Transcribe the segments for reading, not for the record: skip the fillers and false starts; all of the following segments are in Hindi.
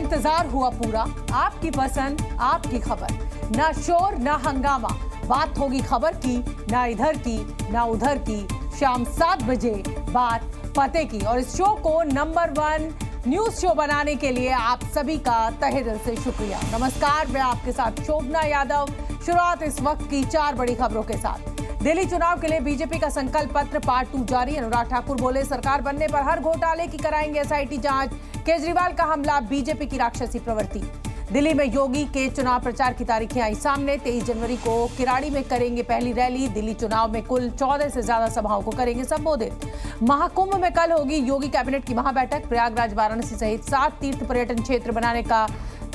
इंतजार हुआ पूरा, आपकी पसंद आपकी खबर, ना शोर ना हंगामा, बात होगी खबर की, ना इधर की ना उधर की। शाम 7 बजे बात पते की। और इस शो को नंबर 1 न्यूज शो बनाने के लिए आप सभी का तहे दिल से शुक्रिया। नमस्कार, मैं आपके साथ शोभना यादव। शुरुआत इस वक्त की 4 बड़ी खबरों के साथ। दिल्ली चुनाव के लिए बीजेपी का संकल्प पत्र पार्ट 2 जारी। अनुराग ठाकुर बोले, सरकार बनने पर हर घोटाले की कराएंगे एसआईटी जांच। केजरीवाल का हमला, बीजेपी की राक्षसी प्रवृत्ति। दिल्ली में योगी के चुनाव प्रचार की तारीखें आई सामने। 23 जनवरी को किराड़ी में करेंगे पहली रैली। दिल्ली चुनाव में कुल 14 से ज्यादा सभाओं को करेंगे संबोधित। महाकुंभ में कल होगी योगी कैबिनेट की महाबैठक। प्रयागराज, वाराणसी सहित 7 तीर्थ पर्यटन क्षेत्र बनाने का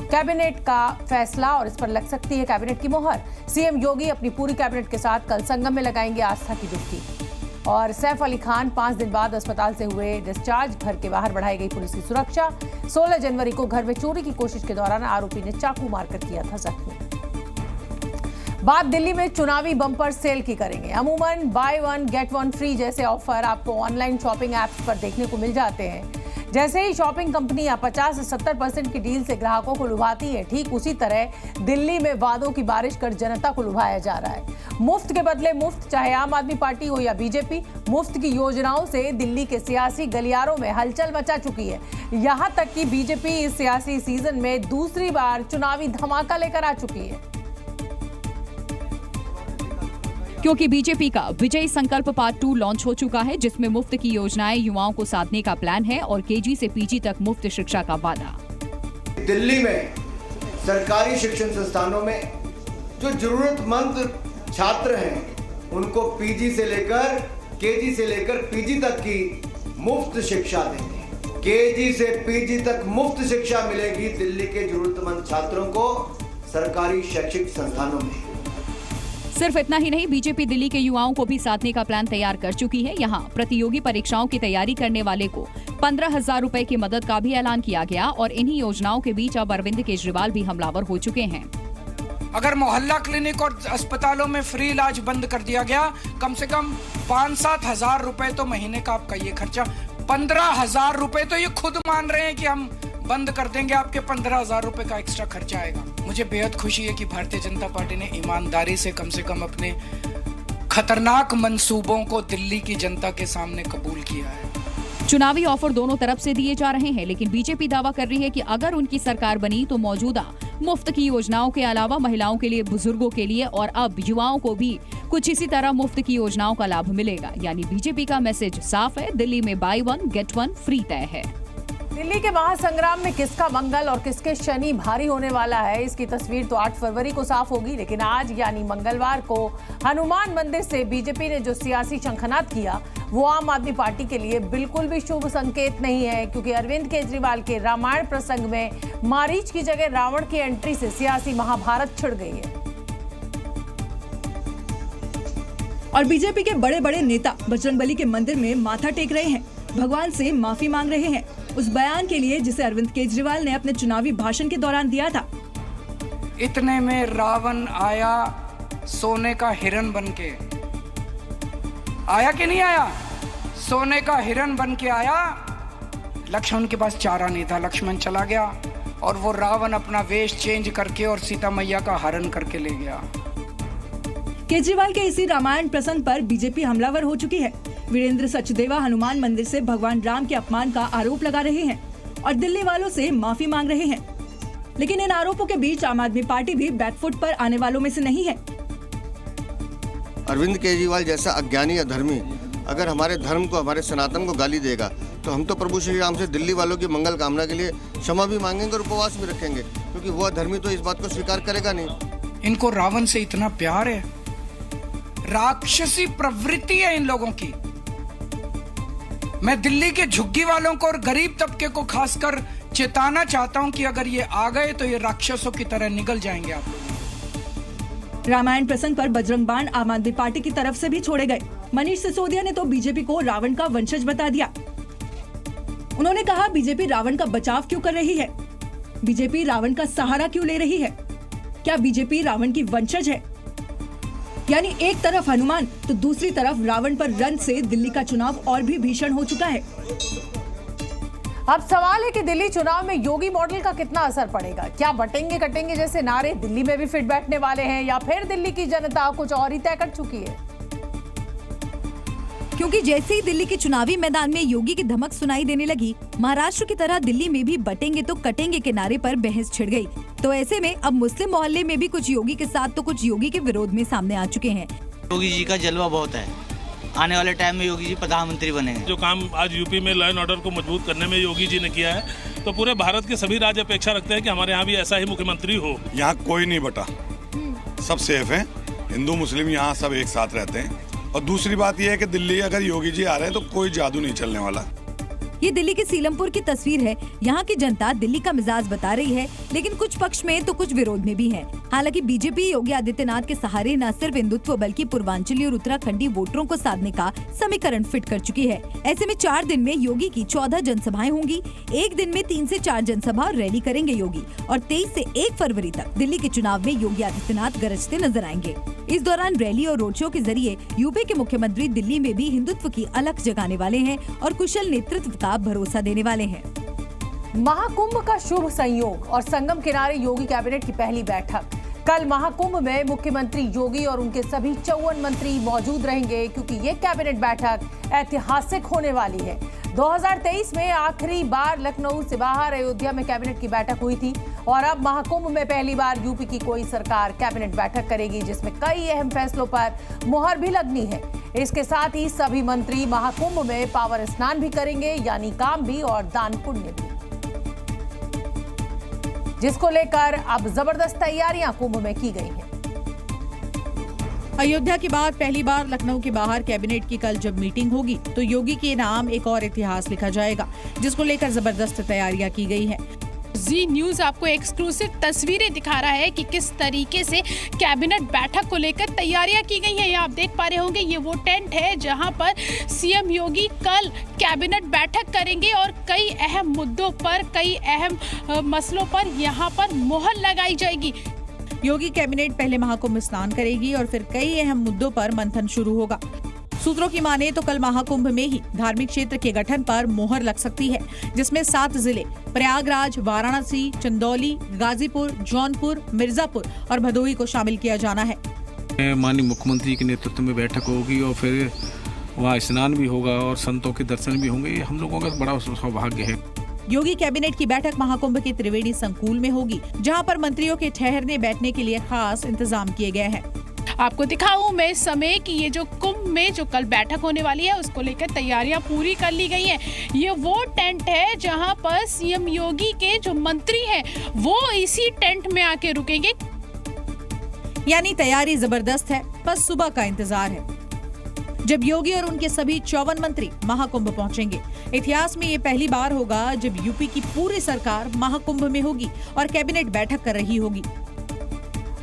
कैबिनेट का फैसला और इस पर लग सकती है कैबिनेट की मोहर। सीएम योगी अपनी पूरी कैबिनेट के साथ कल संगम में लगाएंगे आस्था की डुबकी। और सैफ अली खान 5 दिन बाद अस्पताल से हुए डिस्चार्ज। घर के बाहर बढ़ाई गई पुलिस की सुरक्षा। 16 जनवरी को घर में चोरी की कोशिश के दौरान आरोपी ने चाकू मारकर किया था जख्मी। बात दिल्ली में चुनावी बम्पर सेल की करेंगे। अमूमन बाय 1 गेट 1 फ्री जैसे ऑफर आपको ऑनलाइन शॉपिंग ऐप्स पर देखने को मिल जाते हैं। जैसे ही शॉपिंग कंपनियां 50 से 70% की डील से ग्राहकों को लुभाती है, ठीक उसी तरह दिल्ली में वादों की बारिश कर जनता को लुभाया जा रहा है। मुफ्त के बदले मुफ्त, चाहे आम आदमी पार्टी हो या बीजेपी। मुफ्त की योजनाओं से दिल्ली के सियासी गलियारों में हलचल मचा चुकी है। यहां तक कि बीजेपी इस सियासी सीजन में दूसरी बार चुनावी धमाका लेकर आ चुकी है। क्योंकि बीजेपी का विजय संकल्प पार्ट 2 लॉन्च हो चुका है, जिसमें मुफ्त की योजनाएं युवाओं को साधने का प्लान है और केजी से पीजी तक मुफ्त शिक्षा का वादा। दिल्ली में सरकारी शिक्षण संस्थानों में जो जरूरतमंद छात्र हैं, उनको पीजी से लेकर केजी से लेकर पीजी तक की मुफ्त शिक्षा देंगे। केजी से पीजी तक मुफ्त शिक्षा मिलेगी दिल्ली के जरूरतमंद छात्रों को सरकारी शैक्षिक संस्थानों में। सिर्फ इतना ही नहीं, बीजेपी दिल्ली के युवाओं को भी साधने का प्लान तैयार कर चुकी है। यहाँ प्रतियोगी परीक्षाओं की तैयारी करने वाले को 15,000 रुपए की मदद का भी ऐलान किया गया। और इन्हीं योजनाओं के बीच अब अरविंद केजरीवाल भी हमलावर हो चुके हैं। अगर मोहल्ला क्लिनिक और अस्पतालों में फ्री इलाज बंद कर दिया गया, कम से कम 5-7 हजार रुपए तो महीने का आपका ये खर्चा, 15,000 रुपए तो ये खुद मान रहे हैं कि हम बंद कर देंगे, आपके 15,000 रुपए का एक्स्ट्रा खर्चा आएगा। मुझे बेहद खुशी है कि भारतीय जनता पार्टी ने ईमानदारी से कम अपने खतरनाक मंसूबों को दिल्ली की जनता के सामने कबूल किया है। चुनावी ऑफर दोनों तरफ से दिए जा रहे हैं, लेकिन बीजेपी दावा कर रही है कि अगर उनकी सरकार बनी तो मौजूदा मुफ्त की योजनाओं के अलावा महिलाओं के लिए, बुजुर्गों के लिए और अब युवाओं को भी कुछ इसी तरह मुफ्त की योजनाओं का लाभ मिलेगा। यानी बीजेपी का मैसेज साफ है, दिल्ली में बाय 1 गेट 1 फ्री तय है। दिल्ली के महासंग्राम में किसका मंगल और किसके शनि भारी होने वाला है, इसकी तस्वीर तो 8 फरवरी को साफ होगी। लेकिन आज यानी मंगलवार को हनुमान मंदिर से बीजेपी ने जो सियासी शंखनाद किया, वो आम आदमी पार्टी के लिए बिल्कुल भी शुभ संकेत नहीं है। क्योंकि अरविंद केजरीवाल के रामायण प्रसंग में मारीच की जगह रावण की एंट्री से सियासी महाभारत छिड़ गई है। और बीजेपी के बड़े बड़े नेता बजरंगबली के मंदिर में माथा टेक रहे हैं, भगवान से माफी मांग रहे हैं उस बयान के लिए जिसे अरविंद केजरीवाल ने अपने चुनावी भाषण के दौरान दिया था। इतने में रावण आया सोने का हिरण बनके। आया कि नहीं आया? सोने का हिरण बनके आया। लक्ष्मण के पास चारा नहीं था, लक्ष्मण चला गया और वो रावण अपना वेश चेंज करके और सीता मैया का हरण करके ले गया। केजरीवाल के इसी रामायण प्रसंग पर बीजेपी हमलावर हो चुकी है। वीरेंद्र सचदेवा हनुमान मंदिर से भगवान राम के अपमान का आरोप लगा रहे हैं और दिल्ली वालों से माफी मांग रहे हैं। लेकिन इन आरोपों के बीच आम आदमी पार्टी भी बैकफुट पर आने वालों में से नहीं है। अरविंद केजरीवाल जैसा अज्ञानी अधर्मी अगर हमारे धर्म को, हमारे सनातन को गाली देगा, तो हम तो प्रभु श्री राम से दिल्ली वालों की मंगल कामना के लिए क्षमा भी मांगेंगे और उपवास भी रखेंगे, क्योंकि वो अधर्मी तो इस बात को स्वीकार करेगा नहीं। इनको रावण से इतना प्यार है, राक्षसी प्रवृत्ति है इन लोगों की। मैं दिल्ली के झुग्गी वालों को और गरीब तबके को खासकर चेताना चाहता हूं कि अगर ये आ गए तो ये राक्षसों की तरह निगल जाएंगे आप लोग। रामायण प्रसंग पर बजरंग बाण आम आदमी पार्टी की तरफ से भी छोड़े गए। मनीष सिसोदिया ने तो बीजेपी को रावण का वंशज बता दिया। उन्होंने कहा, बीजेपी रावण का बचाव क्यों कर रही है? बीजेपी रावण का सहारा क्यों ले रही है? क्या बीजेपी रावण की वंशज है? यानी एक तरफ हनुमान तो दूसरी तरफ रावण पर रन से दिल्ली का चुनाव और भी भीषण हो चुका है। अब सवाल है कि दिल्ली चुनाव में योगी मॉडल का कितना असर पड़ेगा। क्या बटेंगे कटेंगे जैसे नारे दिल्ली में भी फिट बैठने वाले हैं या फिर दिल्ली की जनता कुछ और ही तय कर चुकी है? क्योंकि जैसे ही दिल्ली के चुनावी मैदान में योगी की धमक सुनाई देने लगी, महाराष्ट्र की तरह दिल्ली में भी बटेंगे तो कटेंगे के नारे पर बहस छिड़ गई। तो ऐसे में अब मुस्लिम मोहल्ले में भी कुछ योगी के साथ तो कुछ योगी के विरोध में सामने आ चुके हैं। योगी जी का जलवा बहुत है, आने वाले टाइम में योगी जी प्रधानमंत्री बनेंगे। जो काम आज यूपी में लॉ एंड ऑर्डर को मजबूत करने में योगी जी ने किया है, तो पूरे भारत के सभी राज्य अपेक्षा रखते हैं कि हमारे यहाँ भी ऐसा ही मुख्यमंत्री हो। यहाँ कोई नहीं बटा, सब सेफ है, हिंदू मुस्लिम यहाँ सब एक साथ रहते हैं। और दूसरी बात यह है कि दिल्ली अगर योगी जी आ रहे हैं तो कोई जादू नहीं चलने वाला। ये दिल्ली के सीलमपुर की तस्वीर है। यहाँ की जनता दिल्ली का मिजाज बता रही है, लेकिन कुछ पक्ष में तो कुछ विरोध में भी है। हालांकि बीजेपी योगी आदित्यनाथ के सहारे न सिर्फ हिंदुत्व बल्कि पूर्वांचली और उत्तराखंडी वोटरों को साधने का समीकरण फिट कर चुकी है। ऐसे में 4 दिन में योगी की 14 जनसभाएं होंगी। एक दिन में 3 से 4 जनसभा और रैली करेंगे योगी और 23 से 1 फरवरी तक दिल्ली के चुनाव में योगी आदित्यनाथ गरजते नजर आएंगे। इस दौरान रैली और रोड शो के जरिए यूपी के मुख्यमंत्री दिल्ली में भी हिंदुत्व की अलख जगाने वाले हैं और कुशल नेतृत्व का भरोसा देने वाले हैं। महाकुंभ का शुभ संयोग और संगम किनारे योगी कैबिनेट की पहली बैठक। कल महाकुंभ में मुख्यमंत्री योगी और उनके सभी 54 मंत्री मौजूद रहेंगे, क्योंकि ये कैबिनेट बैठक ऐतिहासिक होने वाली है। 2023 में आखिरी बार लखनऊ से बाहर अयोध्या में कैबिनेट की बैठक हुई थी और अब महाकुंभ में पहली बार यूपी की कोई सरकार कैबिनेट बैठक करेगी, जिसमें कई अहम फैसलों पर मुहर भी लगनी है। इसके साथ ही सभी मंत्री महाकुंभ में पावर स्नान भी करेंगे, यानी काम भी और दान पुण्य भी, जिसको लेकर अब जबरदस्त तैयारियां कुंभ में की गई हैं। अयोध्या के बाद पहली बार लखनऊ के बाहर कैबिनेट की कल जब मीटिंग होगी तो योगी के नाम एक और इतिहास लिखा जाएगा, जिसको लेकर जबरदस्त तैयारियां की गई हैं। जी न्यूज आपको एक्सक्लूसिव तस्वीरें दिखा रहा है कि किस तरीके से कैबिनेट बैठक को लेकर तैयारियां की गई हैं। ये आप देख पा रहे होंगे, ये वो टेंट है जहां पर सीएम योगी कल कैबिनेट बैठक करेंगे और कई अहम मुद्दों पर, कई अहम मसलों पर यहां पर मुहर लगाई जाएगी। योगी कैबिनेट पहले महाकुंभ स्नान करेगी और फिर कई अहम मुद्दों पर मंथन शुरू होगा। सूत्रों की माने तो कल महाकुंभ में ही धार्मिक क्षेत्र के गठन पर मोहर लग सकती है, जिसमें 7 जिले प्रयागराज, वाराणसी, चंदौली, गाजीपुर, जौनपुर, मिर्जापुर और भदोही को शामिल किया जाना है। माननीय मुख्यमंत्री के नेतृत्व में बैठक होगी और फिर वहाँ स्नान भी होगा और संतों के दर्शन भी होंगे। ये हम लोगों का बड़ा सौभाग्य है। योगी कैबिनेट की बैठक महाकुंभ के त्रिवेणी संकुल में होगी, जहां पर मंत्रियों के ठहरने बैठने के लिए खास इंतजाम किए गए हैं। आपको दिखाऊं मैं इस समय कि ये जो कुंभ में जो कल बैठक होने वाली है उसको लेकर तैयारियां पूरी कर ली गई हैं। ये वो टेंट है जहां पर सीएम योगी के जो मंत्री हैं वो इसी टेंट में आके रुकेंगे। यानी तैयारी जबरदस्त है, बस सुबह का इंतजार है जब योगी और उनके सभी 54 मंत्री महाकुंभ पहुंचेंगे। इतिहास में ये पहली बार होगा जब यूपी की पूरी सरकार महाकुंभ में होगी और कैबिनेट बैठक कर रही होगी।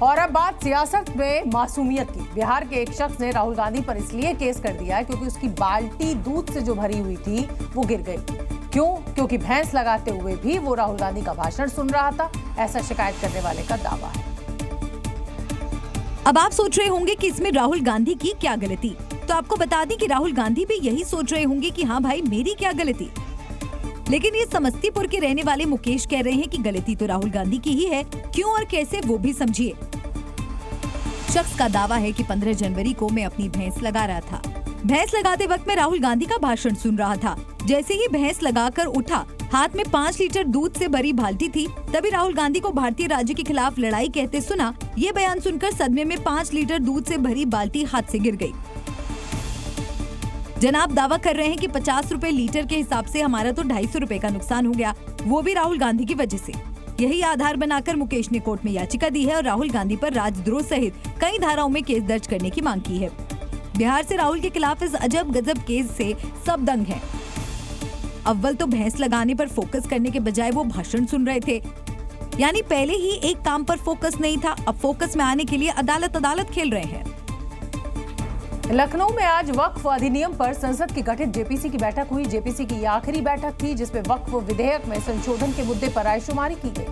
और अब बात सियासत में मासूमियत की। बिहार के एक शख्स ने राहुल गांधी पर इसलिए केस कर दिया क्योंकि उसकी बाल्टी दूध से जो भरी हुई थी वो गिर गई। क्यों? क्योंकि भैंस लगाते हुए भी वो राहुल गांधी का भाषण सुन रहा था, ऐसा शिकायत करने वाले का दावा है। अब आप सोच रहे होंगे कि इसमें राहुल गांधी की क्या गलती, तो आपको बता दें कि राहुल गांधी भी यही सोच रहे होंगे कि हाँ भाई मेरी क्या गलती। लेकिन ये समस्तीपुर के रहने वाले मुकेश कह रहे हैं कि गलती तो राहुल गांधी की ही है। क्यों और कैसे वो भी समझिए। शख्स का दावा है कि 15 जनवरी को मैं अपनी भैंस लगा रहा था। भैंस लगाते वक्त मैं राहुल गांधी का भाषण सुन रहा था। जैसे ही भैंस लगाकर उठा, हाथ में 5 लीटर दूध से भरी बाल्टी थी, तभी राहुल गांधी को भारतीय राज्य के खिलाफ लड़ाई कहते सुना। ये बयान सुनकर सदमे में 5 लीटर दूध से भरी बाल्टी हाथ से गिर गई। जनाब दावा कर रहे हैं कि 50 रुपए लीटर के हिसाब से हमारा तो 250 रुपए का नुकसान हो गया, वो भी राहुल गांधी की वजह से। यही आधार बनाकर मुकेश ने कोर्ट में याचिका दी है और राहुल गांधी पर राजद्रोह सहित कई धाराओं में केस दर्ज करने की मांग की है। बिहार से राहुल के खिलाफ इस अजब गजब केस से सब दंग हैं। अव्वल तो भैंस लगाने पर फोकस करने के बजाय वो भाषण सुन रहे थे। यानी पहले ही एक काम पर फोकस नहीं था, अब फोकस में आने के लिए अदालत खेल रहे हैं। लखनऊ में आज वक्फ अधिनियम पर संसद की गठित जेपीसी की बैठक हुई। जेपीसी की यह आखिरी बैठक थी जिसमें वक्फ विधेयक में संशोधन के मुद्दे पर रायशुमारी की गई।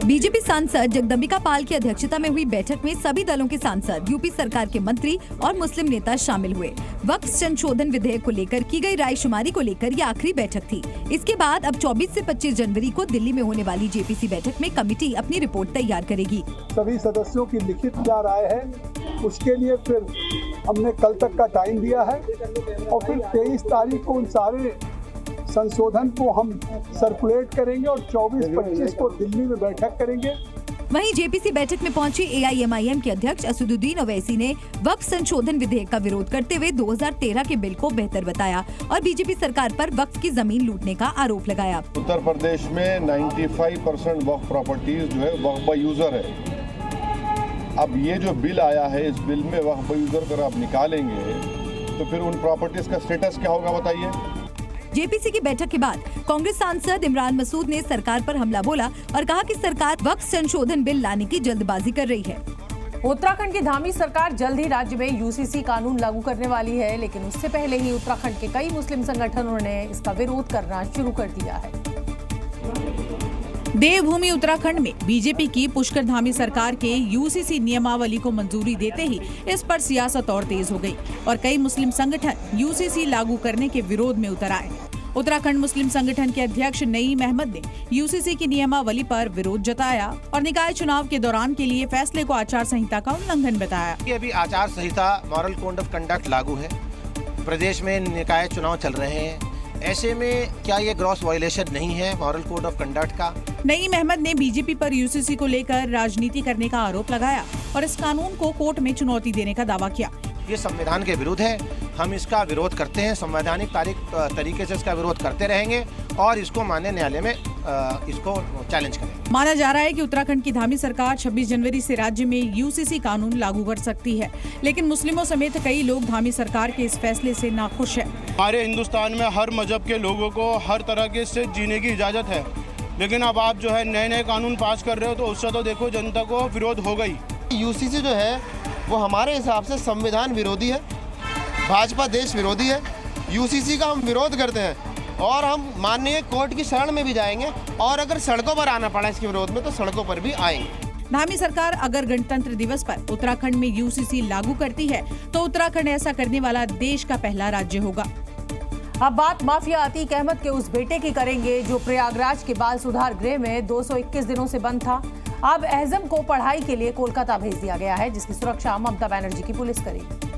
बीजेपी सांसद जगदम्बिका पाल की अध्यक्षता में हुई बैठक में सभी दलों के सांसद, यूपी सरकार के मंत्री और मुस्लिम नेता शामिल हुए। वक्फ संशोधन विधेयक को लेकर की गई रायशुमारी को लेकर ये आखिरी बैठक थी। इसके बाद अब 24 से 25 जनवरी को दिल्ली में होने वाली जेपीसी बैठक में कमेटी अपनी रिपोर्ट तैयार करेगी। सभी सदस्यों की लिखित क्या राय है, उसके लिए फिर हमने कल तक का टाइम दिया है और फिर 23 तारीख को उन सारे संशोधन को हम सर्कुलेट करेंगे और 24-25 को दिल्ली में बैठक करेंगे। वहीं जेपीसी बैठक में पहुंचे एआईएमआईएम के अध्यक्ष असदुद्दीन ओवैसी ने वक्फ संशोधन विधेयक का विरोध करते हुए 2013 के बिल को बेहतर बताया और बीजेपी सरकार पर वक्फ की जमीन लूटने का आरोप लगाया। उत्तर प्रदेश में 95% वक्फ प्रॉपर्टीज जो है वक्फ बाय यूजर है। अब ये जो बिल आया है, इस बिल में वक्फ बाय यूजर अगर आप निकालेंगे तो फिर उन प्रॉपर्टीज का स्टेटस क्या होगा बताइए। जेपीसी की बैठक के बाद कांग्रेस सांसद इमरान मसूद ने सरकार पर हमला बोला और कहा कि सरकार वक्फ संशोधन बिल लाने की जल्दबाजी कर रही है। उत्तराखंड की धामी सरकार जल्द ही राज्य में यूसीसी कानून लागू करने वाली है, लेकिन उससे पहले ही उत्तराखंड के कई मुस्लिम संगठनों ने इसका विरोध करना शुरू कर दिया है। देवभूमि उत्तराखंड में बीजेपी की पुष्कर धामी सरकार के यूसीसी नियमावली को मंजूरी देते ही इस पर सियासत और तेज हो गई और कई मुस्लिम संगठन यूसीसी लागू करने के विरोध में उतर आए। उत्तराखंड मुस्लिम संगठन के अध्यक्ष नईम अहमद ने यूसीसी की नियमावली पर विरोध जताया और निकाय चुनाव के दौरान के लिए फैसले को आचार संहिता का उल्लंघन बताया। अभी आचार संहिता मॉरल कोड ऑफ कंडक्ट लागू है, प्रदेश में निकाय चुनाव चल रहे हैं, ऐसे में क्या ये ग्रॉस वायलेशन नहीं है मॉरल कोड ऑफ कंडक्ट का? नईम अहमद ने बीजेपी पर यूसीसी को लेकर राजनीति करने का आरोप लगाया और इस कानून को कोर्ट में चुनौती देने का दावा किया। ये संविधान के विरुद्ध है, हम इसका विरोध करते हैं, संवैधानिक तरीके से इसका विरोध करते रहेंगे और इसको माननीय न्यायालय में इसको चैलेंज करेंगे। माना जा रहा है कि उत्तराखंड की धामी सरकार 26 जनवरी से राज्य में यूसीसी कानून लागू कर सकती है, लेकिन मुस्लिमों समेत कई लोग धामी सरकार के इस फैसले से नाखुश है। हमारे हिंदुस्तान में हर मजहब के लोगों को हर तरह के से जीने की इजाज़त है, लेकिन अब आप जो है नए कानून पास कर रहे हो तो उससे तो देखो जनता को विरोध हो गई। यूसीसी जो है वो हमारे हिसाब से संविधान विरोधी है, भाजपा देश विरोधी है। यूसीसी का हम विरोध करते हैं और हम माननीय कोर्ट की शरण में भी जाएंगे और अगर सड़कों पर आना पड़ा इसके विरोध में तो सड़कों पर भी आएंगे। धामी सरकार अगर गणतंत्र दिवस पर उत्तराखंड में यूसीसी लागू करती है तो उत्तराखंड ऐसा करने वाला देश का पहला राज्य होगा। अब बात माफिया अतीक अहमद के उस बेटे की करेंगे जो प्रयागराज के बाल सुधार गृह में 221 दिनों से बंद था। अब एहजम को पढ़ाई के लिए कोलकाता भेज दिया गया है, जिसकी सुरक्षा ममता बनर्जी की पुलिस करेगी।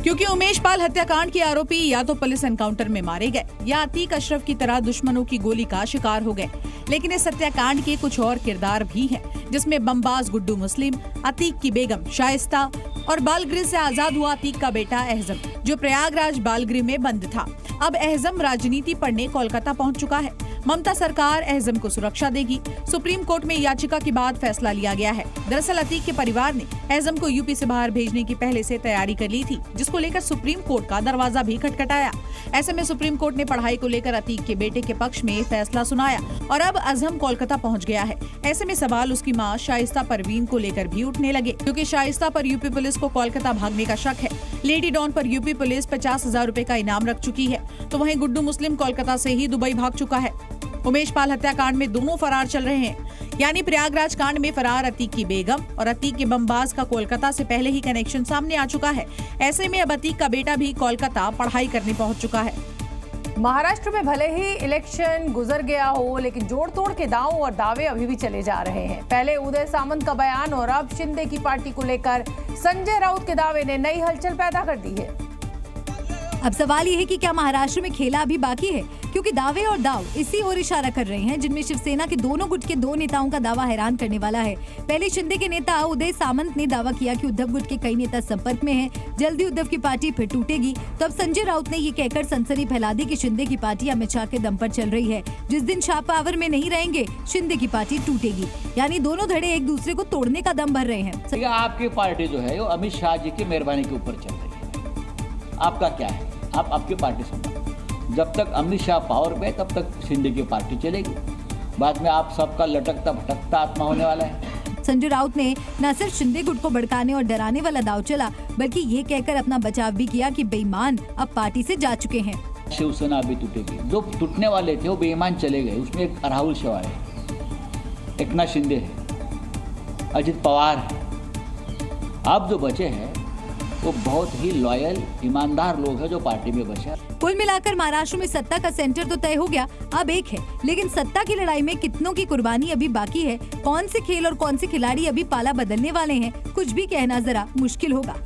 क्योंकि उमेश पाल हत्याकांड के आरोपी या तो पुलिस एनकाउंटर में मारे गए या अतीक अशरफ की तरह दुश्मनों की गोली का शिकार हो गए, लेकिन इस हत्याकांड के कुछ और किरदार भी हैं, जिसमें बमबाज गुड्डू मुस्लिम, अतीक की बेगम शाइस्ता और बालगृह से आजाद हुआ अतीक का बेटा एहजम, जो प्रयागराज बालगृह में बंद था। अब एहजम राजनीति पढ़ने कोलकाता पहुंच चुका है। ममता सरकार एहजम को सुरक्षा देगी। सुप्रीम कोर्ट में याचिका के बाद फैसला लिया गया है। दरअसल अतीक के परिवार ने एहजम को यूपी से बाहर भेजने की पहले से तैयारी कर ली थी, जिसको लेकर सुप्रीम कोर्ट का दरवाजा भी खटखटाया। ऐसे में सुप्रीम कोर्ट ने पढ़ाई को लेकर अतीक के बेटे के पक्ष में फैसला सुनाया और अब एहजम कोलकाता पहुँच गया है। ऐसे में सवाल उसकी माँ शाइस्ता परवीन को लेकर भी उठने लगे, क्योंकि शाइस्ता पर यूपी पुलिस को कोलकाता भागने का शक है। लेडी डॉन पर यूपी पुलिस 50,000 रुपए का इनाम रख चुकी है, तो वहीं गुड्डू मुस्लिम कोलकाता से ही दुबई भाग चुका है। उमेश पाल हत्याकांड में दोनों फरार चल रहे हैं, यानी प्रयागराज कांड में फरार अतीक की बेगम और अतीक के बमबाज का कोलकाता से पहले ही कनेक्शन सामने आ चुका है। ऐसे में अब अतीक का बेटा भी कोलकाता पढ़ाई करने पहुंच चुका है। महाराष्ट्र में भले ही इलेक्शन गुजर गया हो, लेकिन जोड़ तोड़ के दांव और दावे अभी भी चले जा रहे हैं। पहले उदय सामंत का बयान और अब शिंदे की पार्टी को लेकर संजय राउत के दावे ने नई हलचल पैदा कर दी है। अब सवाल ये है कि क्या महाराष्ट्र में खेला अभी बाकी है, क्योंकि दावे और दाव इसी ओर इशारा कर रहे हैं, जिनमें शिवसेना के दोनों गुट के दो नेताओं का दावा हैरान करने वाला है। पहले शिंदे के नेता उदय सामंत ने दावा किया कि उद्धव गुट के कई नेता संपर्क में हैं, जल्दी उद्धव की पार्टी फिर टूटेगी। तो अब संजय राउत ने ये कहकर सनसनी फैला दी कि शिंदे की पार्टी अमित शाह के दम पर चल रही है। जिस दिन शाह पावर में नहीं रहेंगे, शिंदे की पार्टी टूटेगी। यानी दोनों धड़े एक दूसरे को तोड़ने का दम भर रहे हैं। आपकी पार्टी जो है वो अमित शाह जी की मेहरबानी के ऊपर चल रही है। आपका क्या है? आप आपकी पार्टी संभालो। जब तक अमित शाह पावर पे तब तक शिंदे की पार्टी चलेगी। बाद में आप सबका लटकता भटकता आत्मा होने वाला है। संजय राउत ने न सिर्फ शिंदे गुट को भड़काने और डराने वाला दाव चला, बल्कि ये कहकर अपना बचाव भी किया कि बेईमान अब पार्टी से जा चुके हैं। शिवसेना अभी टूटेगी। जो टूटने वाले थे वो बेईमान चले गए। उसमें एक राहुल शेवाळे, एकनाथ शिंदे है, अजित पवार है। अब जो बचे हैं वो बहुत ही लॉयल, ईमानदार लोग हैं जो पार्टी में बचे हैं। कुल मिलाकर महाराष्ट्र में सत्ता का सेंटर तो तय हो गया, अब एक है, लेकिन सत्ता की लड़ाई में कितनों की कुर्बानी अभी बाकी है। कौन से खेल और कौन से खिलाड़ी अभी पाला बदलने वाले हैं, कुछ भी कहना जरा मुश्किल होगा।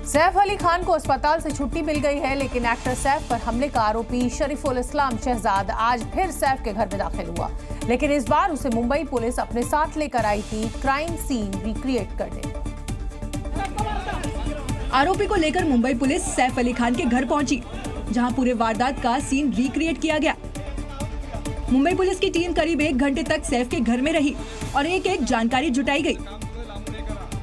सैफ अली खान को अस्पताल से छुट्टी मिल गई है, लेकिन एक्टर सैफ पर हमले का आरोपी शरीफुल इस्लाम शहजाद आज फिर सैफ के घर में दाखिल हुआ, लेकिन इस बार उसे मुंबई पुलिस अपने साथ लेकर आई थी क्राइम सीन रिक्रिएट करने। आरोपी को लेकर मुंबई पुलिस सैफ अली खान के घर पहुंची, जहां पूरे वारदात का सीन रिक्रिएट किया गया। मुंबई पुलिस की टीम करीब 1 घंटे तक सैफ के घर में रही और एक जानकारी जुटाई गई।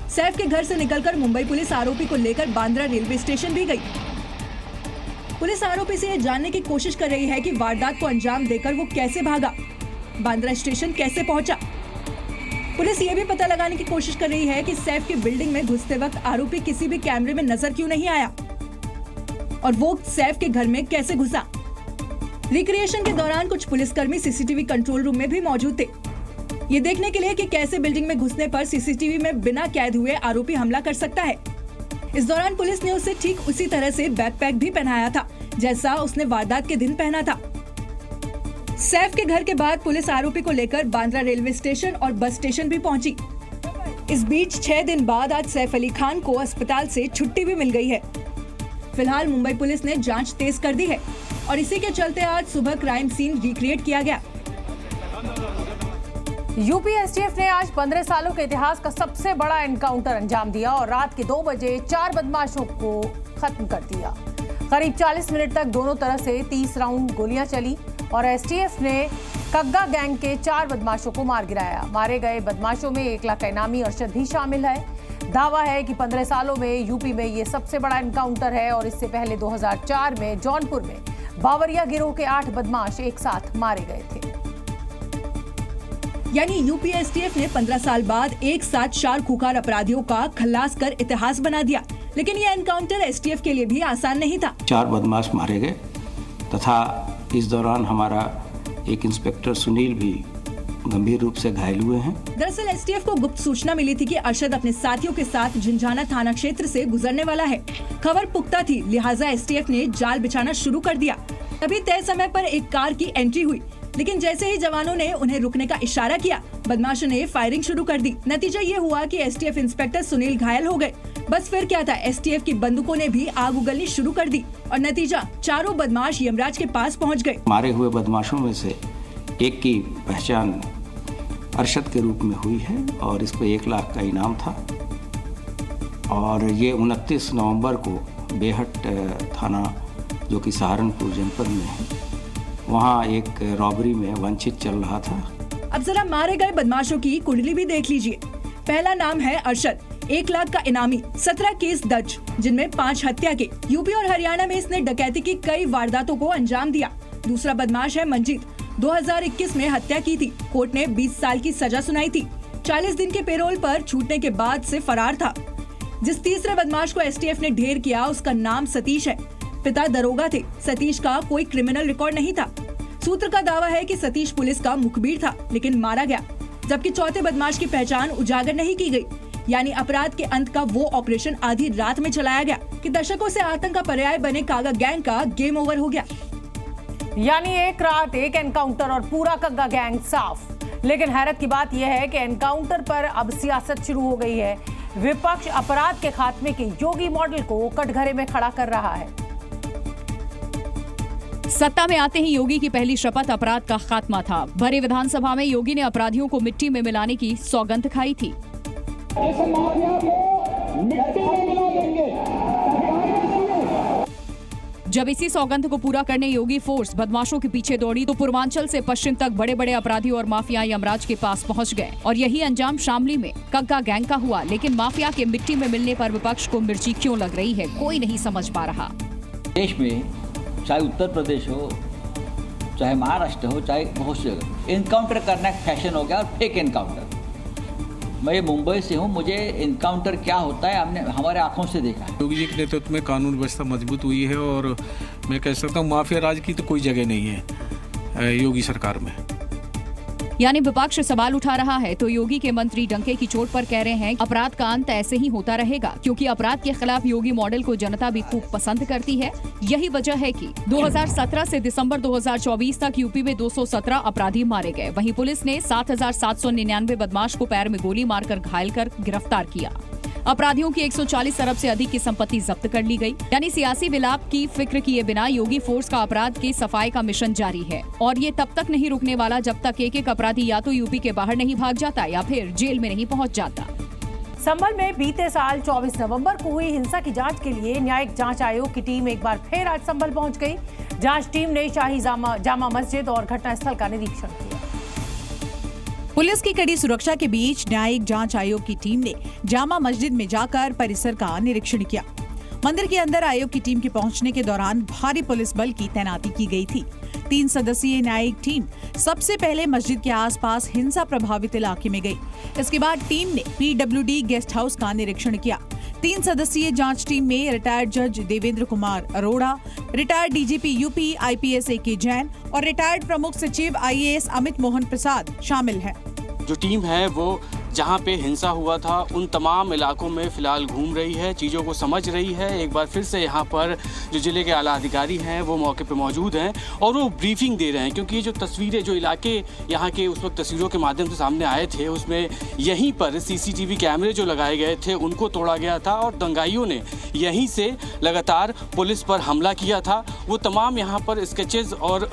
सैफ के घर से निकलकर मुंबई पुलिस आरोपी को लेकर बांद्रा रेलवे स्टेशन भी गई। पुलिस आरोपी से यह जानने की कोशिश कर रही है कि वारदात को अंजाम देकर वो कैसे भागा, बांद्रा स्टेशन कैसे पहुंचा। पुलिस ये भी पता लगाने की कोशिश कर रही है कि सैफ की बिल्डिंग में घुसते वक्त आरोपी किसी भी कैमरे में नजर क्यों नहीं आया और वो सैफ के घर में कैसे घुसा। रिक्रिएशन के दौरान कुछ पुलिसकर्मी सीसीटीवी कंट्रोल रूम में भी मौजूद थे, ये देखने के लिए कि कैसे बिल्डिंग में घुसने पर सीसीटीवी में बिना कैद हुए आरोपी हमला कर सकता है। इस दौरान पुलिस ने उसे ठीक उसी तरह से बैकपैक भी पहनाया था जैसा उसने वारदात के दिन पहना था। सैफ के घर के बाद पुलिस आरोपी को लेकर बांद्रा रेलवे स्टेशन और बस स्टेशन भी पहुंची। इस बीच 6 दिन बाद आज सैफ अली खान को अस्पताल से छुट्टी भी मिल गई है। फिलहाल मुंबई पुलिस ने जांच तेज कर दी है और इसी के चलते आज सुबह क्राइम सीन रिक्रिएट किया गया। यूपी एसटीएफ ने आज 15 सालों के इतिहास का सबसे बड़ा एनकाउंटर अंजाम दिया और रात के 2 बजे 4 बदमाशों को खत्म कर दिया। करीब 40 मिनट तक दोनों तरफ से 30 राउंड गोलियां चली और एसटीएफ ने कग्गा गैंग के 4 बदमाशों को मार गिराया। मारे गए बदमाशों में 1 लाख का इनामी अरशद भी शामिल है। दावा है कि 15 सालों में यूपी में ये सबसे बड़ा एनकाउंटर है और इससे पहले 2004 में जौनपुर में बावरिया गिरोह के 8 बदमाश एक साथ मारे गए थे। यानी यूपी एसटीएफ ने 15 साल बाद एक साथ 4 खूंखार अपराधियों का खल्लास कर इतिहास बना दिया। लेकिन यह एनकाउंटर एसटीएफ के लिए भी आसान नहीं था। 4 बदमाश मारे गए तथा इस दौरान हमारा एक इंस्पेक्टर सुनील भी गंभीर रूप से घायल हुए हैं। दरअसल एसटीएफ को गुप्त सूचना मिली थी कि अरशद अपने साथियों के साथ झिंझाना थाना क्षेत्र से गुजरने वाला है। खबर पुख्ता थी, लिहाजा एसटीएफ ने जाल बिछाना शुरू कर दिया। तभी तय समय पर एक कार की एंट्री हुई, लेकिन जैसे ही जवानों ने उन्हें रुकने का इशारा किया, बदमाशों ने फायरिंग शुरू कर दी। नतीजा ये हुआ कि एसटीएफ इंस्पेक्टर सुनील घायल हो गए। बस फिर क्या था, एसटीएफ की बंदूकों ने भी आग उगलनी शुरू कर दी और नतीजा 4 बदमाश यमराज के पास पहुंच गए। मारे हुए बदमाशों में से एक की पहचान अरशद के रूप में हुई है और इस पर 1 लाख का इनाम था और ये 29 नवंबर को बेहट थाना जो कि सहारनपुर जनपद में है, वहाँ एक रॉबरी में वंचित चल रहा था। अब जरा मारे गए बदमाशों की कुंडली भी देख लीजिए। पहला नाम है अरशद, 1 लाख का इनामी, 17 केस दर्ज जिनमें 5 हत्या के। यूपी और हरियाणा में इसने डकैती की कई वारदातों को अंजाम दिया। दूसरा बदमाश है मंजीत, 2021 में हत्या की थी। कोर्ट ने 20 साल की सजा सुनाई थी। 40 दिन के पेरोल पर छूटने के बाद से फरार था। जिस तीसरे बदमाश को एसटीएफ ने ढेर किया उसका नाम सतीश है। पिता दरोगा थे। सतीश का कोई क्रिमिनल रिकॉर्ड नहीं था। सूत्र का दावा है कि सतीश पुलिस का मुखबिर था लेकिन मारा गया, जबकि चौथे बदमाश की पहचान उजागर नहीं की गई। यानी अपराध के अंत का वो ऑपरेशन आधी रात में चलाया गया कि दशकों से आतंक का पर्याय बने कागा गैंग का गेम ओवर हो गया। यानी एक रात एक एनकाउंटर और पूरा कग्गा गैंग साफ। लेकिन हैरत की बात यह है कि एनकाउंटर पर अब सियासत शुरू हो गई है। विपक्ष अपराध के खात्मे के योगी मॉडल को कटघरे में खड़ा कर रहा है। सत्ता में आते ही योगी की पहली शपथ अपराध का खात्मा था। भरे विधानसभा में योगी ने अपराधियों को मिट्टी में मिलाने की सौगंध खाई थी। जब इसी सौगंध को पूरा करने योगी फोर्स बदमाशों के पीछे दौड़ी तो पूर्वांचल से पश्चिम तक बड़े बड़े अपराधियों और माफिया यमराज के पास पहुंच गए और यही अंजाम शामली में कग्गा गैंग का हुआ। लेकिन माफिया के मिट्टी में मिलने पर विपक्ष को मिर्ची क्यों लग रही है, कोई नहीं समझ पा रहा। देश में चाहे उत्तर प्रदेश हो, चाहे महाराष्ट्र हो, चाहे बहुत सी जगह इनकाउंटर करना एक फैशन हो गया और फेक इनकाउंटर। मैं मुंबई से हूँ, मुझे इनकाउंटर क्या होता है हमने हमारे आंखों से देखा है। योगी जी के नेतृत्व में कानून व्यवस्था मजबूत हुई है और मैं कह सकता हूँ माफिया राज की तो कोई जगह नहीं है योगी सरकार में। यानी विपक्ष सवाल उठा रहा है तो योगी के मंत्री डंके की चोट पर कह रहे हैं अपराध का अंत ऐसे ही होता रहेगा, क्योंकि अपराध के खिलाफ योगी मॉडल को जनता भी खूब पसंद करती है। यही वजह है कि 2017 से दिसंबर 2024 तक यूपी में 217 अपराधी मारे गए। वहीं पुलिस ने 7,799 बदमाश को पैर में गोली मारकर घायल कर गिरफ्तार किया। अपराधियों की 140 अरब से अधिक की संपत्ति जब्त कर ली गई। यानी सियासी विलाप की फिक्र किए बिना योगी फोर्स का अपराध की सफाई का मिशन जारी है और ये तब तक नहीं रुकने वाला जब तक एक एक अपराधी या तो यूपी के बाहर नहीं भाग जाता या फिर जेल में नहीं पहुंच जाता। संभल में बीते साल 24 नवंबर को हुई हिंसा की जांच के लिए न्यायिक जांच आयोग की टीम एक बार फिर आज संभल पहुंच गई। जांच टीम ने शाही जामा मस्जिद और घटनास्थल का निरीक्षण किया। पुलिस की कड़ी सुरक्षा के बीच न्यायिक जांच आयोग की टीम ने जामा मस्जिद में जाकर परिसर का निरीक्षण किया। मंदिर के अंदर आयोग की टीम के पहुंचने के दौरान भारी पुलिस बल की तैनाती की गई थी। 3 सदस्यीय न्यायिक टीम सबसे पहले मस्जिद के आसपास हिंसा प्रभावित इलाके में गई। इसके बाद टीम ने PWD गेस्ट हाउस का निरीक्षण किया। 3 सदस्यीय जांच टीम में रिटायर्ड जज Devendra Kumar Arora, retired DGP UP IPS AK Jain और रिटायर्ड प्रमुख सचिव IAS अमित मोहन प्रसाद शामिल हैं। जो टीम है वो जहाँ पे हिंसा हुआ था उन तमाम इलाकों में फिलहाल घूम रही है, चीज़ों को समझ रही है। एक बार फिर से यहाँ पर जो जिले के आला अधिकारी हैं वो मौके पे मौजूद हैं और वो ब्रीफिंग दे रहे हैं, क्योंकि ये जो तस्वीरें जो इलाके यहाँ के उस वक्त तस्वीरों के माध्यम से सामने आए थे उसमें यहीं पर CCTV कैमरे जो लगाए गए थे उनको तोड़ा गया था और दंगाइयों ने यहीं से लगातार पुलिस पर हमला किया था। वो तमाम यहाँ पर स्केचेस और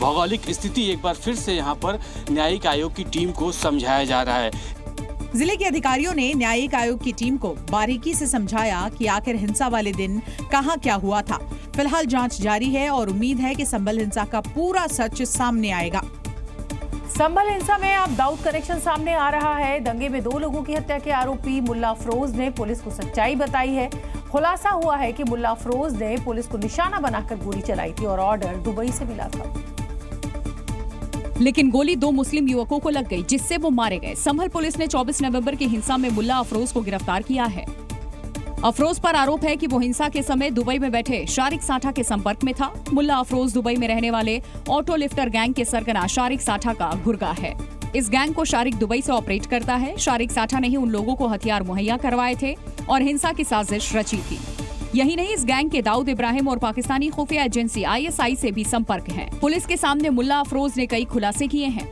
भौगोलिक स्थिति एक बार फिर से यहाँ पर न्यायिक आयोग की टीम को समझाया जा रहा है। जिले के अधिकारियों ने न्यायिक आयोग की टीम को बारीकी से समझाया कि आखिर हिंसा वाले दिन कहां क्या हुआ था। फिलहाल जांच जारी है और उम्मीद है कि संभल हिंसा का पूरा सच सामने आएगा। संभल हिंसा में अब दाऊद कनेक्शन सामने आ रहा है। दंगे में 2 लोगों की हत्या के आरोपी मुल्ला अफरोज ने पुलिस को सच्चाई बताई है। खुलासा हुआ है कि मुल्ला अफरोज ने पुलिस को निशाना बनाकर गोली चलाई थी और ऑर्डर दुबई से मिला था। लेकिन गोली 2 मुस्लिम युवकों को लग गई, जिससे वो मारे गए। संभल पुलिस ने 24 नवंबर की हिंसा में मुल्ला अफरोज को गिरफ्तार किया है। अफरोज पर आरोप है कि वो हिंसा के समय दुबई में बैठे शारिक साठा के संपर्क में था। मुल्ला अफरोज दुबई में रहने वाले ऑटो लिफ्टर गैंग के सरगना शारिक साठा का गुर्गा है। इस गैंग को शारिक दुबई से ऑपरेट करता है। शारिक साठा ने ही उन लोगों को हथियार मुहैया करवाए थे और हिंसा की साजिश रची थी। यही नहीं, इस गैंग के दाऊद इब्राहिम और पाकिस्तानी खुफिया एजेंसी ISI से भी संपर्क है। पुलिस के सामने मुल्ला अफरोज ने कई खुलासे किए हैं।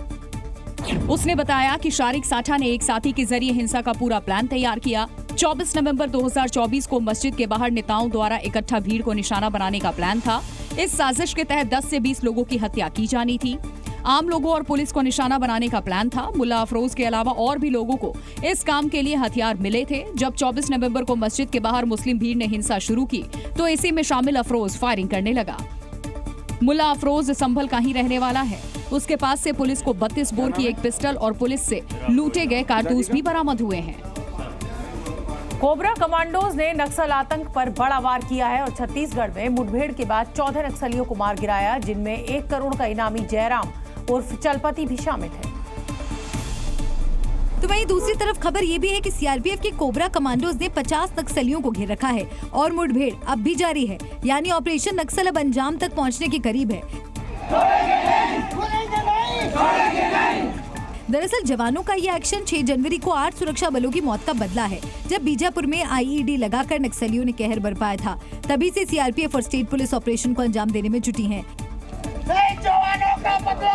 उसने बताया कि शारिक साठा ने एक साथी के जरिए हिंसा का पूरा प्लान तैयार किया। 24 नवंबर 2024 को मस्जिद के बाहर नेताओं द्वारा इकट्ठा भीड़ को निशाना बनाने का प्लान था। इस साजिश के तहत 10 से 20 लोगों की हत्या की जानी थी। आम लोगों और पुलिस को निशाना बनाने का प्लान था। मुल्ला अफरोज के अलावा और भी लोगों को इस काम के लिए हथियार मिले थे। जब 24 नवंबर को मस्जिद के बाहर मुस्लिम भीड़ ने हिंसा शुरू की तो इसी में शामिल अफरोज फायरिंग करने लगा। मुल्ला अफरोज संभल का ही रहने वाला है। उसके पास से पुलिस को 32 बोर की एक पिस्टल और पुलिस से लूटे गए कारतूस भी बरामद हुए हैं। कोबरा कमांडोज ने नक्सल आतंक पर बड़ा वार किया है और छत्तीसगढ़ में मुठभेड़ के बाद 14 नक्सलियों को मार गिराया, जिनमें 1 करोड़ का इनामी जयराम उर्फ चलपति भी शामिल है। तो वहीं दूसरी तरफ खबर ये भी है कि CRPF के कोबरा कमांडोज ने 50 नक्सलियों को घेर रखा है और मुठभेड़ अब भी जारी है। यानी ऑपरेशन नक्सल अब अंजाम तक पहुंचने के करीब है। दरअसल जवानों का ये एक्शन 6 जनवरी को 8 सुरक्षा बलों की मौत का बदला है, जब बीजापुर में IED लगाकर नक्सलियों ने कहर बरपाया था। तभी से CRPF और स्टेट पुलिस ऑपरेशन को अंजाम देने में जुटी है। जवानों का बदला!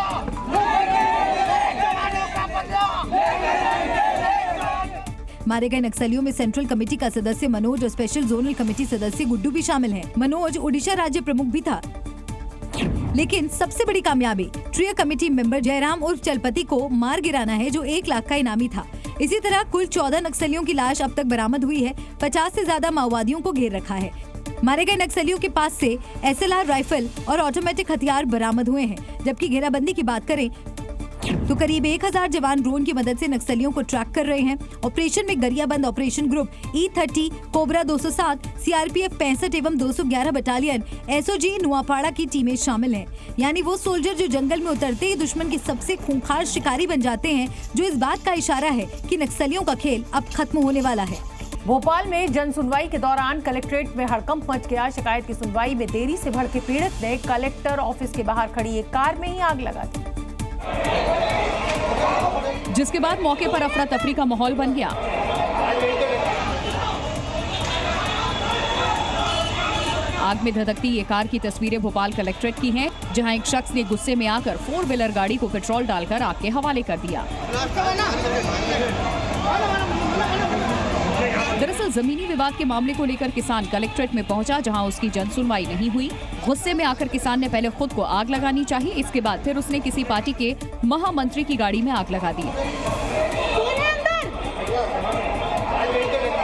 मारे गए नक्सलियों में सेंट्रल कमेटी का सदस्य मनोज और स्पेशल जोनल कमेटी सदस्य गुड्डू भी शामिल हैं। मनोज उड़ीसा राज्य प्रमुख भी था। लेकिन सबसे बड़ी कामयाबी ट्रियो कमेटी मेंबर जयराम उर्फ चलपति को मार गिराना है, जो 1 लाख का इनामी था। इसी तरह कुल 14 नक्सलियों की लाश अब तक बरामद हुई है। 50 से ज्यादा माओवादियों को घेर रखा है। मारे गए नक्सलियों के पास से SLR राइफल और ऑटोमेटिक हथियार बरामद हुए हैं। जबकि घेराबंदी की बात करें तो करीब 1000 जवान ड्रोन की मदद से नक्सलियों को ट्रैक कर रहे हैं। ऑपरेशन में Gariaband operation group E30, cobra 207, CRPF 65 एवं 211 बटालियन, SOG नुआपाड़ा की टीमें शामिल हैं। यानी वो सोल्जर जो जंगल में उतरते ही दुश्मन के सबसे खूंखार शिकारी बन जाते हैं, जो इस बात का इशारा है कि नक्सलियों का खेल अब खत्म होने वाला है। भोपाल में जन सुनवाई के दौरान कलेक्ट्रेट में हड़कंप मच गया। शिकायत की सुनवाई में देरी से भड़के पीड़ित ने कलेक्टर ऑफिस के बाहर खड़ी एक कार में ही आग लगा दी। जिसके बाद मौके पर अफरा तफरी का माहौल बन गया। आग में धधकती ये कार की तस्वीरें भोपाल कलेक्ट्रेट की हैं, जहां एक शख्स ने गुस्से में आकर 4 व्हीलर गाड़ी को पेट्रोल डालकर आग के हवाले कर दिया। दरअसल जमीनी विवाद के मामले को लेकर किसान कलेक्ट्रेट में पहुंचा, जहां उसकी जन सुनवाई नहीं हुई। गुस्से में आकर किसान ने पहले खुद को आग लगानी चाहिए, इसके बाद फिर उसने किसी पार्टी के महामंत्री की गाड़ी में आग लगा दी।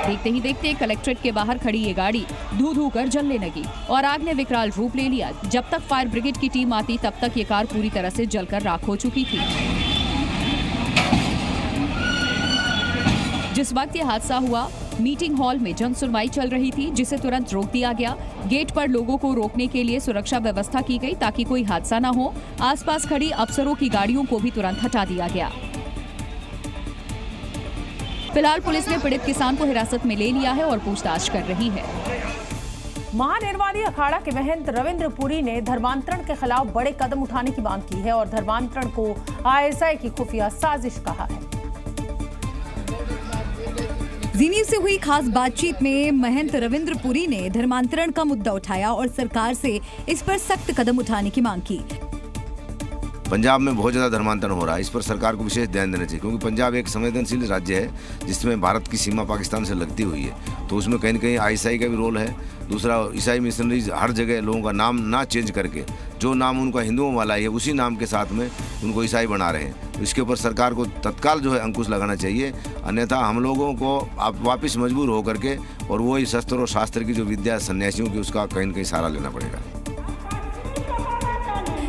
देखते ही देखते कलेक्ट्रेट के बाहर खड़ी ये गाड़ी धू धू कर जलने लगी और आग ने विकराल रूप ले लिया। जब तक फायर ब्रिगेड की टीम आती तब तक ये कार पूरी तरह से जलकर राख हो चुकी थी। जिस वक्त ये हादसा हुआ, मीटिंग हॉल में जन सुनवाई चल रही थी, जिसे तुरंत रोक दिया गया। गेट पर लोगों को रोकने के लिए सुरक्षा व्यवस्था की गई ताकि कोई हादसा न हो। आसपास खड़ी अफसरों की गाड़ियों को भी तुरंत हटा दिया गया। फिलहाल पुलिस ने पीड़ित किसान को हिरासत में ले लिया है और पूछताछ कर रही है। महानिर्वाणी अखाड़ा के महंत रविंद्र पुरी ने धर्मांतरण के खिलाफ बड़े कदम उठाने की मांग की है और धर्मांतरण को आईएसआई की खुफिया साजिश कहा है। जी न्यूज़ से हुई खास बातचीत में महंत रविंद्र पुरी ने धर्मांतरण का मुद्दा उठाया और सरकार से इस पर सख्त कदम उठाने की मांग की। पंजाब में बहुत ज़्यादा धर्मांतरण हो रहा है, इस पर सरकार को विशेष ध्यान देना चाहिए, क्योंकि पंजाब एक संवेदनशील राज्य है जिसमें भारत की सीमा पाकिस्तान से लगती हुई है, तो उसमें कहीं न कहीं आईएसआई का भी रोल है। दूसरा, ईसाई मिशनरीज हर जगह लोगों का नाम ना चेंज करके जो नाम उनका हिंदुओं वाला है उसी नाम के साथ में उनको ईसाई बना रहे हैं। इसके ऊपर सरकार को तत्काल जो है अंकुश लगाना चाहिए, अन्यथा हम लोगों को आप वापस मजबूर होकर के और वही शस्त्र और शास्त्र की जो विद्या सन्यासियों की उसका कहीं न कहीं सहारा लेना पड़ेगा।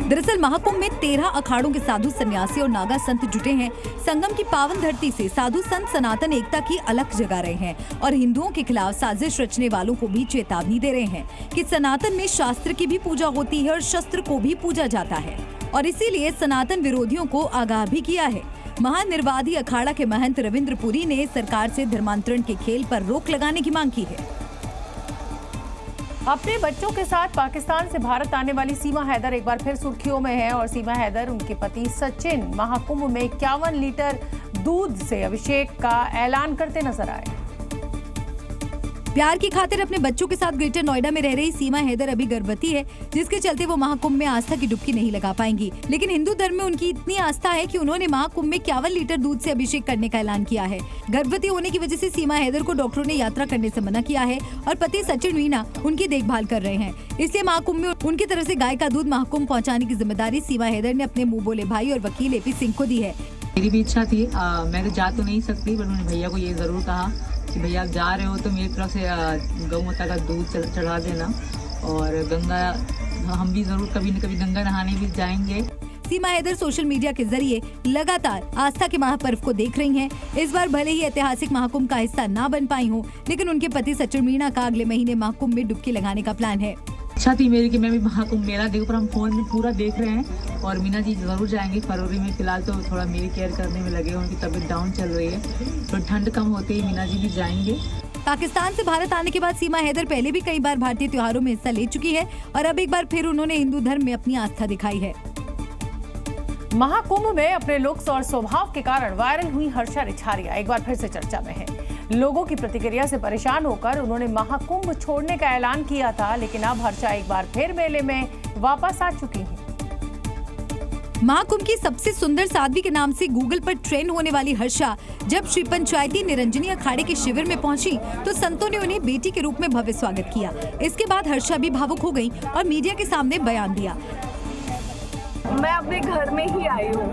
दरअसल महाकुंभ में 13 अखाड़ों के साधु सन्यासी और नागा संत जुटे हैं। संगम की पावन धरती से साधु संत सनातन एकता की अलख जगा रहे हैं और हिंदुओं के खिलाफ साजिश रचने वालों को भी चेतावनी दे रहे हैं कि सनातन में शास्त्र की भी पूजा होती है और शस्त्र को भी पूजा जाता है, और इसीलिए सनातन विरोधियों को आगाह भी किया है। महानिर्वाणी अखाड़ा के महंत रविंद्र पुरी ने सरकार से धर्मांतरण के खेल पर रोक लगाने की मांग की है। अपने बच्चों के साथ पाकिस्तान से भारत आने वाली सीमा हैदर एक बार फिर सुर्खियों में है और सीमा हैदर उनके पति सचिन महाकुंभ में 51 लीटर दूध से अभिषेक का ऐलान करते नजर आए। प्यार की खातिर अपने बच्चों के साथ ग्रेटर नोएडा में रह रही सीमा हैदर अभी गर्भवती है, जिसके चलते वो महाकुंभ में आस्था की डुबकी नहीं लगा पाएंगी। लेकिन हिंदू धर्म में उनकी इतनी आस्था है कि उन्होंने महाकुंभ में 51 लीटर दूध से अभिषेक करने का ऐलान किया है। गर्भवती होने की वजह से सीमा हैदर को डॉक्टरों ने यात्रा करने से मना किया है और पति सचिन मीना उनकी देखभाल कर रहे हैं। इसलिए महाकुंभ में उनकी तरफ से गाय का दूध महाकुंभ पहुँचाने की जिम्मेदारी सीमा हैदर ने अपने मुँह बोले भाई और वकील AP सिंह को दी है। मेरी भी इच्छा थी, मैं तो जा तो नहीं सकती, पर उन्होंने भैया को ये जरूर कहा कि भैया आप जा रहे हो तो मेरी तरफ से गौ माता का दूध चढ़ा देना, और गंगा हम भी जरूर कभी न कभी गंगा नहाने भी जाएंगे। सीमा हैदर सोशल मीडिया के जरिए लगातार आस्था के महापर्व को देख रही हैं। इस बार भले ही ऐतिहासिक महाकुंभ का हिस्सा ना बन पाई हो, लेकिन उनके पति सचिन मीना का अगले महीने महाकुंभ में डुबकी लगाने का प्लान है। इच्छा थी मेरी कि मैं भी महाकुंभ मेला देखूं, पर हम फोन में पूरा देख रहे हैं और मीना जी जरूर जाएंगे फरवरी में। फिलहाल तो थोड़ा मेरी केयर करने में लगे, उनकी तबीयत डाउन चल रही है, तो ठंड कम होते ही मीना जी भी जाएंगे। पाकिस्तान से भारत आने के बाद सीमा हैदर पहले भी कई बार भारतीय त्योहारों में हिस्सा ले चुकी है और अब एक बार फिर उन्होंने हिंदू धर्म में अपनी आस्था दिखाई है। महाकुंभ में अपने लुक्स और स्वभाव के कारण वायरल हुई हर्षा रिछारिया एक बार फिर से चर्चा में है। लोगों की प्रतिक्रिया से परेशान होकर उन्होंने महाकुंभ छोड़ने का ऐलान किया था, लेकिन अब हर्षा एक बार फिर मेले में वापस आ चुकी है। महाकुंभ की सबसे सुंदर साध्वी के नाम से गूगल पर ट्रेंड होने वाली हर्षा जब श्री पंचायती निरंजनी अखाड़े के शिविर में पहुंची तो संतों ने उन्हें बेटी के रूप में भव्य स्वागत किया। इसके बाद हर्षा भी भावुक हो गई और मीडिया के सामने बयान दिया। मैं अपने घर में ही आई हूँ,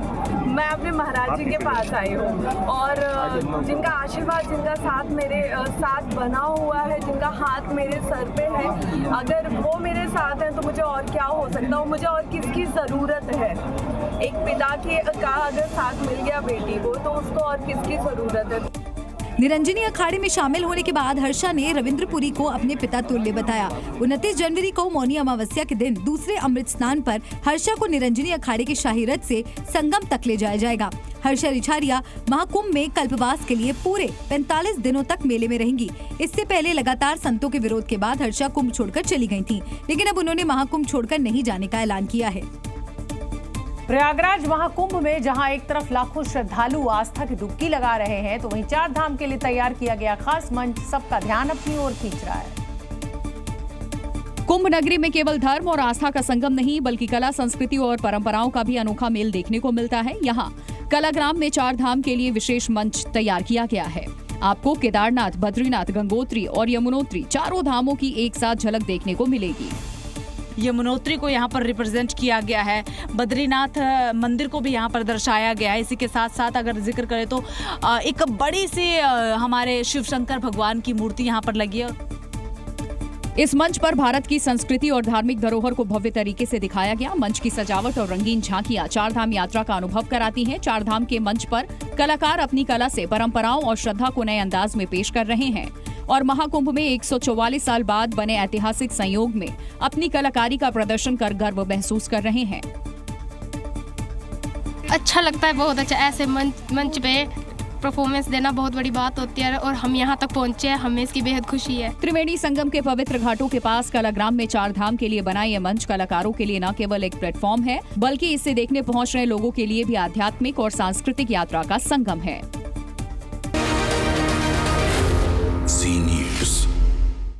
मैं अपने महाराज जी के पास आई हूँ और जिनका आशीर्वाद, जिनका साथ मेरे साथ बना हुआ है, जिनका हाथ मेरे सर पे है, अगर वो मेरे साथ है तो मुझे और क्या हो सकता है, मुझे और किसकी ज़रूरत है। एक पिता का अगर साथ मिल गया बेटी को तो उसको और किसकी ज़रूरत है। निरंजनी अखाड़े में शामिल होने के बाद हर्षा ने रविंद्र पुरी को अपने पिता तुल्य बताया। 29 जनवरी को मौनी अमावस्या के दिन दूसरे अमृत स्नान पर हर्षा को निरंजनी अखाड़े के शाही रथ से संगम तक ले जाया जाएगा। हर्षा रिछारिया महाकुंभ में कल्पवास के लिए पूरे 45 दिनों तक मेले में रहेंगी। इससे पहले लगातार संतों के विरोध के बाद हर्षा कुंभ छोड़कर चली गई थी, लेकिन अब उन्होंने महाकुंभ छोड़कर नहीं जाने का ऐलान किया है। प्रयागराज महाकुंभ में जहां एक तरफ लाखों श्रद्धालु आस्था की डुबकी लगा रहे हैं, तो वहीं 4 धाम के लिए तैयार किया गया खास मंच सबका ध्यान अपनी ओर खींच रहा है। कुंभ नगरी में केवल धर्म और आस्था का संगम नहीं, बल्कि कला, संस्कृति और परंपराओं का भी अनोखा मेल देखने को मिलता है। यहाँ कलाग्राम में 4 धाम के लिए विशेष मंच तैयार किया गया है। आपको केदारनाथ, बद्रीनाथ, गंगोत्री और यमुनोत्री चारों धामों की एक साथ झलक देखने को मिलेगी। यमुनोत्री को यहाँ पर रिप्रेजेंट किया गया है, बद्रीनाथ मंदिर को भी यहाँ पर दर्शाया गया है। इसी के साथ साथ अगर जिक्र करें तो एक बड़ी सी हमारे शिव शंकर भगवान की मूर्ति यहाँ पर लगी है। इस मंच पर भारत की संस्कृति और धार्मिक धरोहर को भव्य तरीके से दिखाया गया। मंच की सजावट और रंगीन झांकियां 4 धाम यात्रा का अनुभव कराती हैं। 4 धाम के मंच पर कलाकार अपनी कला से परंपराओं और श्रद्धा को नए अंदाज में पेश कर रहे हैं और महाकुंभ में 144 साल बाद बने ऐतिहासिक संयोग में अपनी कलाकारी का प्रदर्शन कर गर्व महसूस कर रहे हैं। अच्छा लगता है, बहुत अच्छा। ऐसे मंच पे परफॉर्मेंस देना बहुत बड़ी बात होती है और हम यहाँ तक पहुँचे हैं, हमें इसकी बेहद खुशी है। त्रिवेणी संगम के पवित्र घाटों के पास कलाग्राम में 4 धाम के लिए बना ये मंच कलाकारों के लिए न केवल एक प्लेटफॉर्म है, बल्कि इसे देखने पहुँच रहे लोगों के लिए भी आध्यात्मिक और सांस्कृतिक यात्रा का संगम है।